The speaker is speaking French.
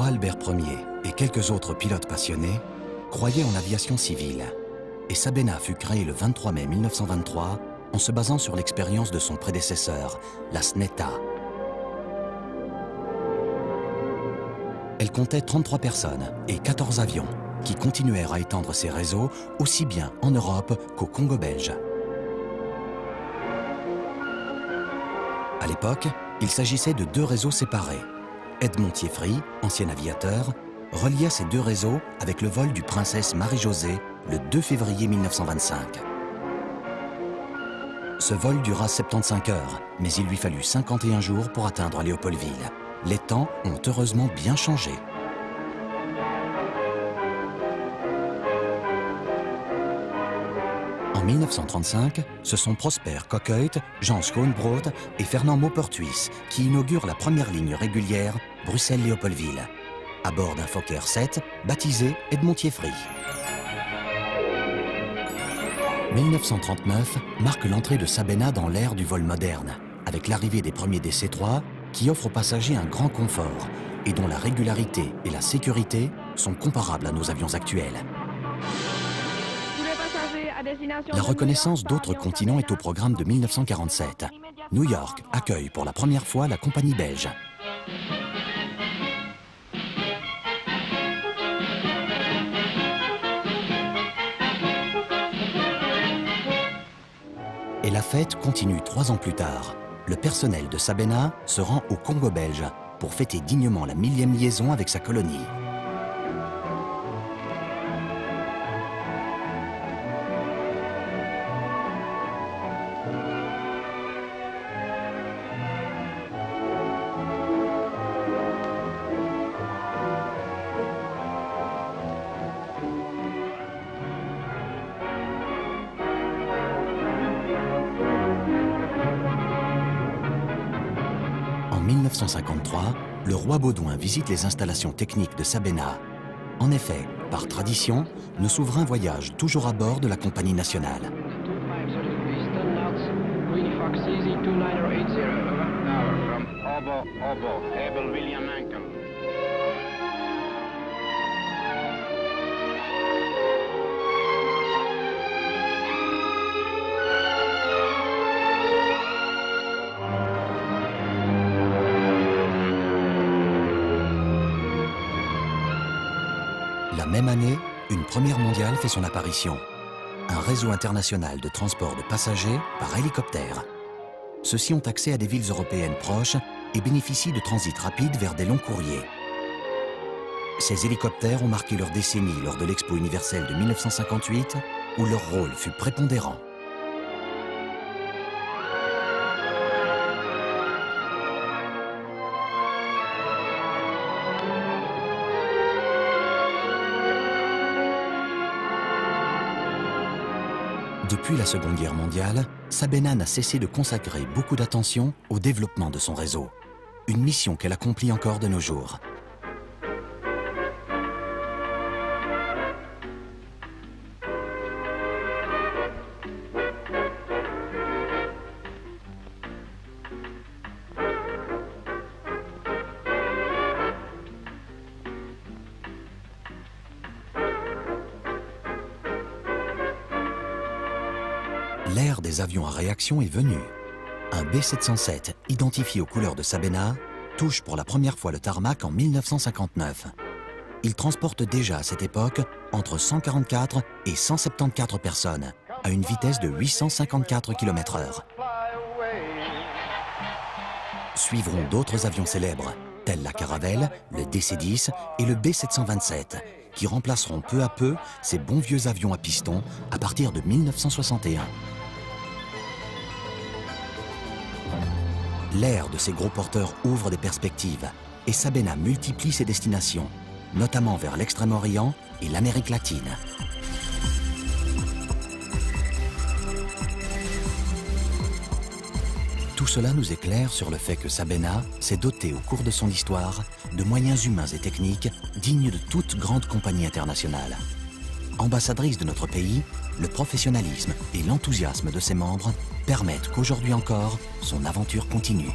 roi Albert Ier et quelques autres pilotes passionnés croyaient en l'aviation civile. Et Sabena fut créée le 23 mai 1923 en se basant sur l'expérience de son prédécesseur, la Snetta. Elle comptait 33 personnes et 14 avions qui continuèrent à étendre ses réseaux aussi bien en Europe qu'au Congo belge. À l'époque, il s'agissait de deux réseaux séparés. Edmond Thieffry, ancien aviateur, relia ces deux réseaux avec le vol du Princesse Marie-Josée le 2 février 1925. Ce vol dura 75 heures, mais il lui fallut 51 jours pour atteindre Léopoldville. Les temps ont heureusement bien changé. En 1935, ce sont Prosper Kockuyt, Jean Schoenbrod et Fernand Maupertuis qui inaugurent la première ligne régulière Bruxelles-Léopoldville, à bord d'un Fokker 7 baptisé Edmond Thieffry. 1939 marque l'entrée de Sabena dans l'ère du vol moderne, avec l'arrivée des premiers DC-3 qui offrent aux passagers un grand confort et dont la régularité et la sécurité sont comparables à nos avions actuels. La reconnaissance d'autres continents est au programme de 1947. New York accueille pour la première fois la compagnie belge. Et la fête continue 3 ans plus tard. Le personnel de Sabena se rend au Congo belge pour fêter dignement la 1000e liaison avec sa colonie. En 1953, le roi Baudouin visite les installations techniques de Sabena. En effet, par tradition, nos souverains voyagent toujours à bord de la compagnie nationale. La même année, une première mondiale fait son apparition. Un réseau international de transport de passagers par hélicoptère. Ceux-ci ont accès à des villes européennes proches et bénéficient de transits rapides vers des longs courriers. Ces hélicoptères ont marqué leur décennie lors de l'Expo universelle de 1958, où leur rôle fut prépondérant. Depuis la Seconde Guerre mondiale, Sabena n'a cessé de consacrer beaucoup d'attention au développement de son réseau. Une mission qu'elle accomplit encore de nos jours. L'ère des avions à réaction est venue. Un B707, identifié aux couleurs de Sabena, touche pour la première fois le tarmac en 1959. Il transporte déjà à cette époque entre 144 et 174 personnes, à une vitesse de 854 km/h. Suivront d'autres avions célèbres, tels la Caravelle, le DC-10 et le B727, qui remplaceront peu à peu ces bons vieux avions à piston à partir de 1961. L'ère de ces gros porteurs ouvre des perspectives et Sabena multiplie ses destinations, notamment vers l'Extrême-Orient et l'Amérique latine. Tout cela nous éclaire sur le fait que Sabena s'est doté au cours de son histoire de moyens humains et techniques dignes de toute grande compagnie internationale. Ambassadrice de notre pays, le professionnalisme et l'enthousiasme de ses membres permettent qu'aujourd'hui encore, son aventure continue.